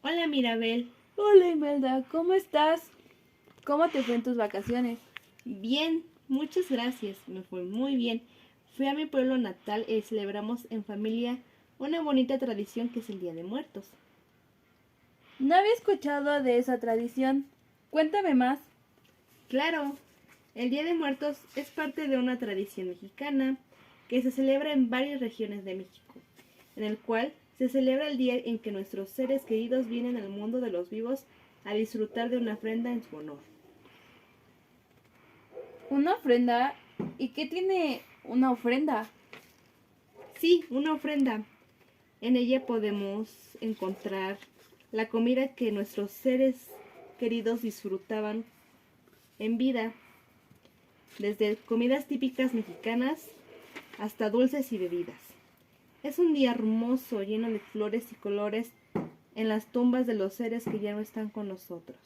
Hola Mirabel, Hola Imelda, ¿cómo estás? ¿Cómo te fue en tus vacaciones? bien, muchas gracias, me fue muy bien. Fui a mi pueblo natal y celebramos en familia una bonita tradición que es el Día de Muertos. No había escuchado de esa tradición. Cuéntame más. Claro, el Día de Muertos es parte de una tradición mexicana que se celebra en varias regiones de México, en el cual se celebra el día en que nuestros seres queridos vienen al mundo de los vivos a disfrutar de una ofrenda en su honor. ¿Una ofrenda? ¿Y qué tiene una ofrenda? Sí, una ofrenda. En ella podemos encontrar la comida que nuestros seres queridos disfrutaban en vida, desde comidas típicas mexicanas hasta dulces y bebidas. Es un día hermoso, lleno de flores y colores en las tumbas de los seres que ya no están con nosotros.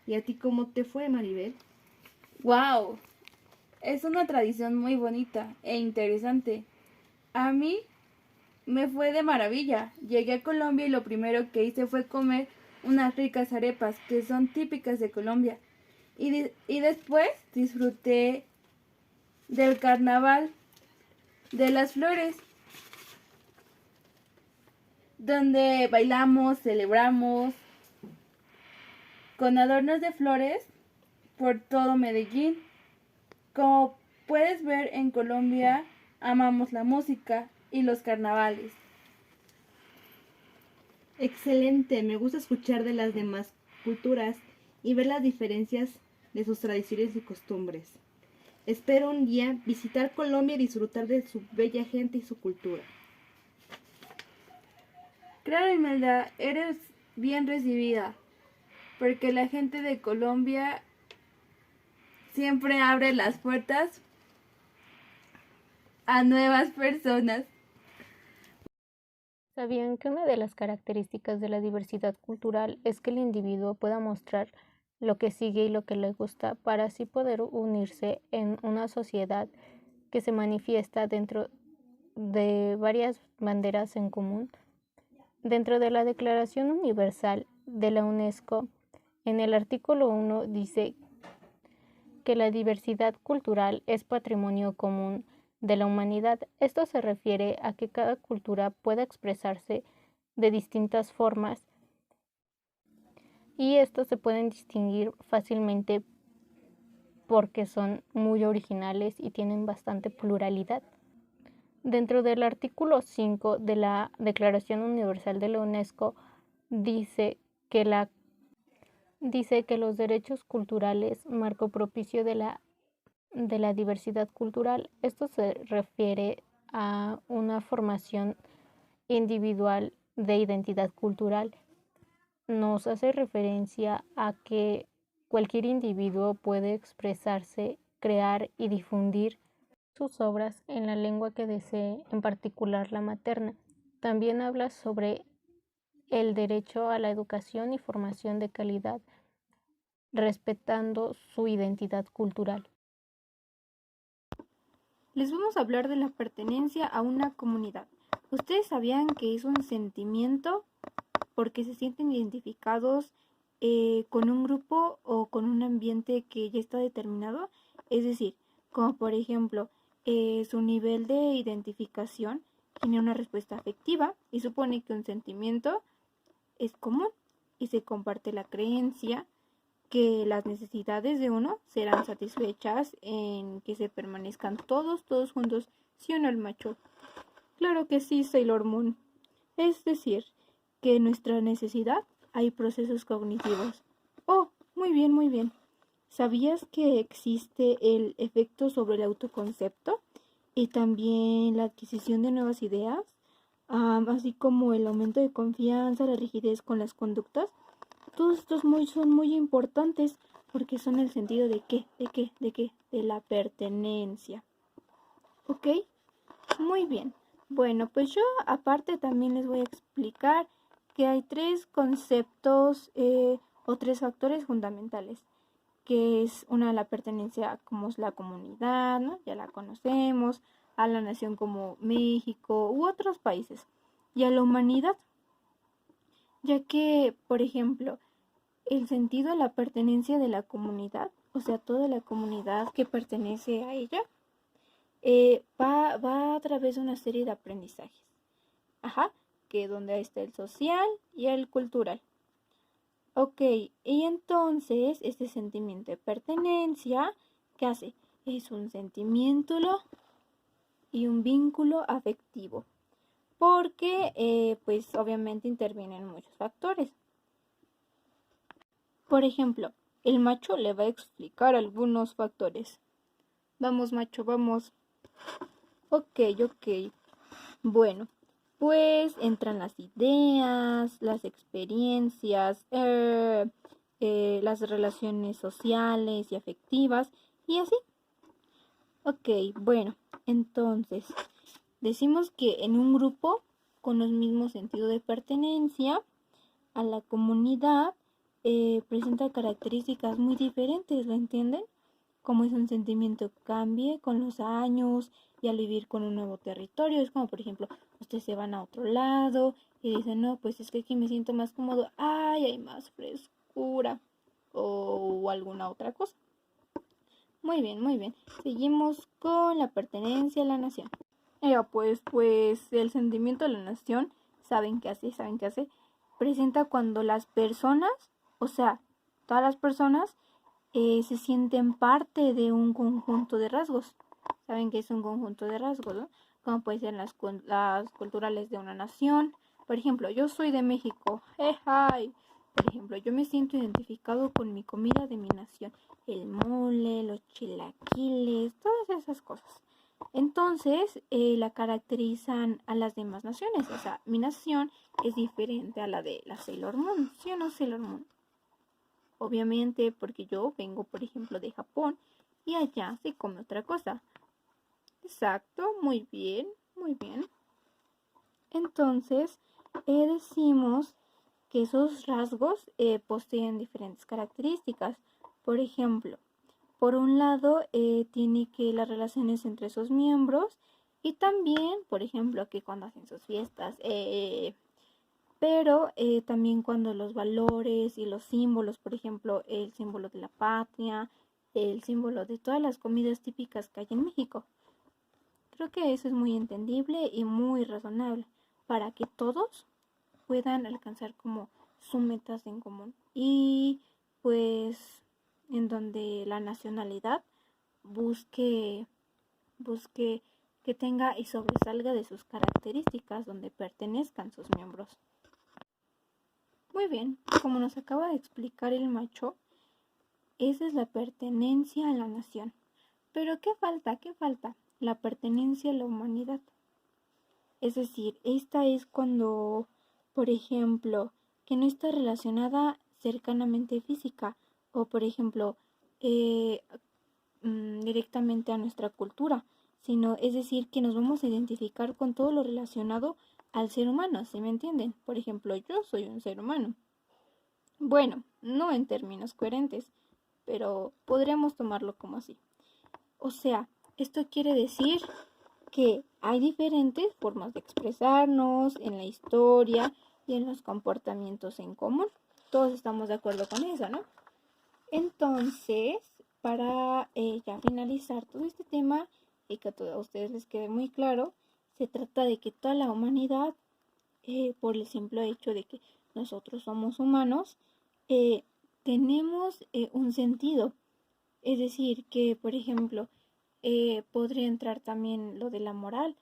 ¿Y a ti cómo te fue, Maribel? ¡Wow! Es una tradición muy bonita e interesante. A mí me fue de maravilla. Llegué a Colombia y lo primero que hice fue comer unas ricas arepas que son típicas de Colombia. Y después disfruté del carnaval de las flores, donde bailamos, celebramos con adornos de flores por todo Medellín. Como puedes ver, en Colombia amamos la música y los carnavales. Excelente, me gusta escuchar de las demás culturas y ver las diferencias de sus tradiciones y costumbres. Espero un día visitar Colombia y disfrutar de su bella gente y su cultura. Claro, Imelda, eres bien recibida, porque la gente de Colombia siempre abre las puertas a nuevas personas. ¿Sabían que una de las características de la diversidad cultural es que el individuo pueda mostrar lo que sigue y lo que le gusta para así poder unirse en una sociedad que se manifiesta dentro de varias banderas en común? Dentro de la Declaración Universal de la UNESCO, en el artículo 1 dice que la diversidad cultural es patrimonio común de la humanidad. Esto se refiere a que cada cultura pueda expresarse de distintas formas y estos se pueden distinguir fácilmente porque son muy originales y tienen bastante pluralidad. Dentro del artículo 5 de la Declaración Universal de la UNESCO dice que los derechos culturales, marco propicio de la diversidad cultural. Esto se refiere a una formación individual de identidad cultural. Nos hace referencia a que cualquier individuo puede expresarse, crear y difundir sus obras en la lengua que desee, en particular la materna. También habla sobre el derecho a la educación y formación de calidad, respetando su identidad cultural. Les vamos a hablar de la pertenencia a una comunidad. ¿Ustedes sabían que es un sentimiento porque se sienten identificados con un grupo o con un ambiente que ya está determinado? Es decir, como por ejemplo, su nivel de identificación tiene una respuesta afectiva y supone que un sentimiento es común y se comparte la creencia que las necesidades de uno serán satisfechas en que se permanezcan todos juntos, ¿sí o no el macho? Claro que sí, Sailor Moon. Es decir, que en nuestra necesidad hay procesos cognitivos. Oh, muy bien, muy bien. ¿Sabías que existe el efecto sobre el autoconcepto y también la adquisición de nuevas ideas, así como el aumento de confianza, la rigidez con las conductas? Todos estos son muy importantes porque son el sentido de de la pertenencia. ¿Ok? Muy bien. Bueno, pues yo aparte también les voy a explicar que hay tres conceptos o tres factores fundamentales, que es una la pertenencia como es la comunidad, ¿no? Ya la conocemos, a la nación como México u otros países, y a la humanidad. ya que, por ejemplo, el sentido de la pertenencia de la comunidad, o sea, toda la comunidad que pertenece a ella, va a través de una serie de aprendizajes. Ajá, que donde está el social y el cultural. Ok, y entonces este sentimiento de pertenencia, ¿qué hace? Es un sentimiento y un vínculo afectivo, porque pues obviamente intervienen muchos factores. Por ejemplo, el macho le va a explicar algunos factores. Vamos, macho, vamos. Ok. Bueno, pues entran las ideas, las experiencias, las relaciones sociales y afectivas y así. Ok, bueno, entonces decimos que en un grupo con los mismos sentidos de pertenencia a la comunidad presenta características muy diferentes, ¿lo entienden? Como es un sentimiento que cambie con los años y al vivir con un nuevo territorio. Es como, por ejemplo, ustedes se van a otro lado y dicen, no, pues es que aquí me siento más cómodo, ay, hay más frescura o alguna otra cosa. Muy bien, muy bien. Seguimos con la pertenencia a la nación. Pues el sentimiento de la nación, ¿saben qué hace? ¿Saben qué hace? Presenta cuando las personas, o sea, todas las personas se sienten parte de un conjunto de rasgos. ¿Saben qué es un conjunto de rasgos, no? Como pueden ser las culturales de una nación. Por ejemplo, yo soy de México. ¡Hey! Por ejemplo, yo me siento identificado con mi comida de mi nación. El mole, los chilaquiles, todas esas cosas. Entonces, la caracterizan a las demás naciones. O sea, mi nación es diferente a la de la Sailor Moon. ¿Sí o no, Sailor Moon? Obviamente, porque yo vengo, por ejemplo, de Japón y allá se come otra cosa. Exacto, muy bien, muy bien. Entonces, decimos que esos rasgos poseen diferentes características. Por ejemplo, por un lado, tiene que las relaciones entre esos miembros y también, por ejemplo, que cuando hacen sus fiestas, pero también cuando los valores y los símbolos, por ejemplo, el símbolo de la patria, el símbolo de todas las comidas típicas que hay en México. Creo que eso es muy entendible y muy razonable para que todos puedan alcanzar como sus metas en común. Y pues en donde la nacionalidad busque que tenga y sobresalga de sus características donde pertenezcan sus miembros. Muy bien, como nos acaba de explicar el macho, esa es la pertenencia a la nación. Pero ¿qué falta? ¿Qué falta? La pertenencia a la humanidad. Es decir, esta es cuando, por ejemplo, que no está relacionada cercanamente física o, por ejemplo, directamente a nuestra cultura, sino es decir, que nos vamos a identificar con todo lo relacionado al ser humano, ¿sí me entienden? Por ejemplo, yo soy un ser humano. Bueno, no en términos coherentes, pero podríamos tomarlo como así. O sea, esto quiere decir que hay diferentes formas de expresarnos en la historia y en los comportamientos en común. Todos estamos de acuerdo con eso, ¿no? Entonces, para ya finalizar todo este tema y que a todos ustedes les quede muy claro, se trata de que toda la humanidad, por el simple hecho de que nosotros somos humanos, tenemos un sentido. Es decir, que, por ejemplo, podría entrar también lo de la moral,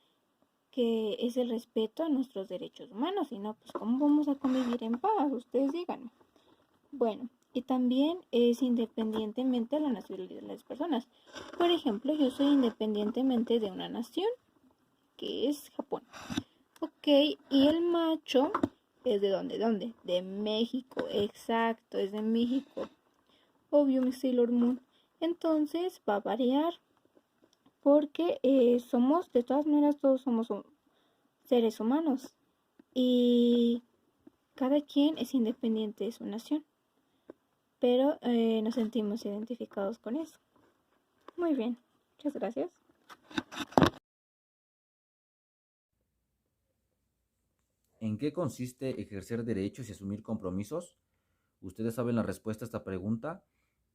que es el respeto a nuestros derechos humanos, y no, pues, ¿cómo vamos a convivir en paz? Ustedes díganme. Bueno, y también es independientemente de la nacionalidad de las personas. Por ejemplo, yo soy independientemente de una nación, que es Japón. Ok, y el macho es de dónde, ¿dónde? De México, exacto, es de México. Obvio, mi Sailor Moon. Entonces va a variar porque somos, de todas maneras, todos somos seres humanos y cada quien es independiente de su nación, pero nos sentimos identificados con eso. Muy bien, muchas gracias. ¿En qué consiste ejercer derechos y asumir compromisos? ¿Ustedes saben la respuesta a esta pregunta?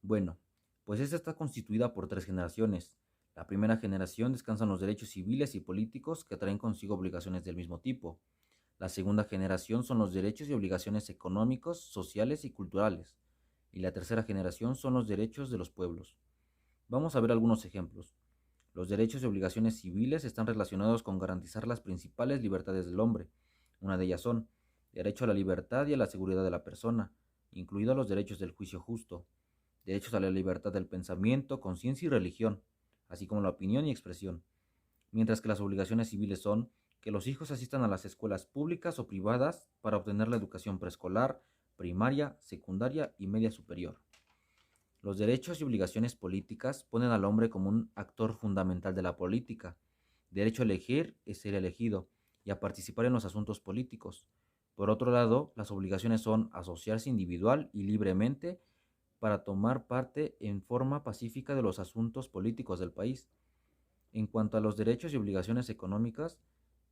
Bueno, pues esta está constituida por 3 generaciones. La primera generación descansan los derechos civiles y políticos que traen consigo obligaciones del mismo tipo. La segunda generación son los derechos y obligaciones económicos, sociales y culturales. Y la tercera generación son los derechos de los pueblos. Vamos a ver algunos ejemplos. Los derechos y obligaciones civiles están relacionados con garantizar las principales libertades del hombre. Una de ellas son derecho a la libertad y a la seguridad de la persona, incluidos los derechos del juicio justo, derechos a la libertad del pensamiento, conciencia y religión, así como la opinión y expresión. Mientras que las obligaciones civiles son que los hijos asistan a las escuelas públicas o privadas para obtener la educación preescolar, primaria, secundaria y media superior. Los derechos y obligaciones políticas ponen al hombre como un actor fundamental de la política. Derecho a elegir es ser elegido y a participar en los asuntos políticos. Por otro lado, las obligaciones son asociarse individual y libremente para tomar parte en forma pacífica de los asuntos políticos del país. En cuanto a los derechos y obligaciones económicas,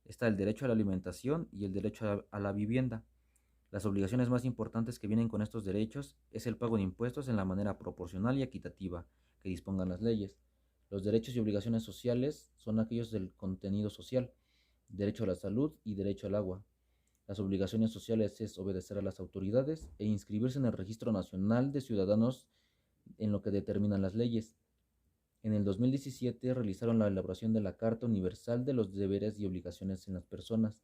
está el derecho a la alimentación y el derecho a la vivienda. Las obligaciones más importantes que vienen con estos derechos es el pago de impuestos en la manera proporcional y equitativa que dispongan las leyes. Los derechos y obligaciones sociales son aquellos del contenido social, derecho a la salud y derecho al agua. Las obligaciones sociales es obedecer a las autoridades e inscribirse en el Registro Nacional de Ciudadanos en lo que determinan las leyes. En el 2017 realizaron la elaboración de la Carta Universal de los Deberes y Obligaciones en las Personas.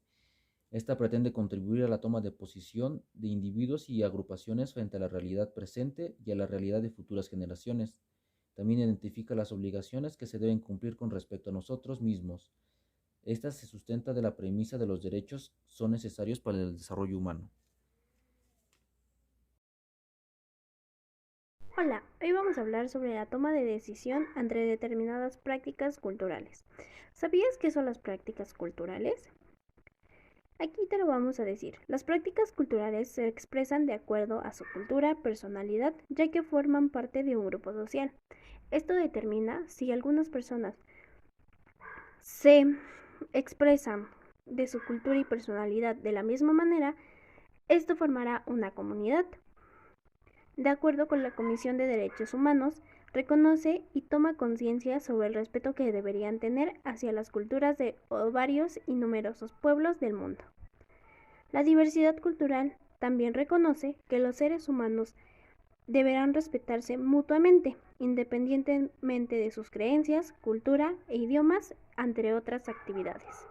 Esta pretende contribuir a la toma de posición de individuos y agrupaciones frente a la realidad presente y a la realidad de futuras generaciones. También identifica las obligaciones que se deben cumplir con respecto a nosotros mismos. Esta se sustenta de la premisa de los derechos son necesarios para el desarrollo humano. Hola, hoy vamos a hablar sobre la toma de decisión ante determinadas prácticas culturales. ¿Sabías qué son las prácticas culturales? Aquí te lo vamos a decir. Las prácticas culturales se expresan de acuerdo a su cultura, personalidad, ya que forman parte de un grupo social. Esto determina si algunas personas se expresan de su cultura y personalidad de la misma manera, esto formará una comunidad. De acuerdo con la Comisión de Derechos Humanos, reconoce y toma conciencia sobre el respeto que deberían tener hacia las culturas de varios y numerosos pueblos del mundo. La diversidad cultural también reconoce que los seres humanos deberán respetarse mutuamente, independientemente de sus creencias, cultura e idiomas, entre otras actividades.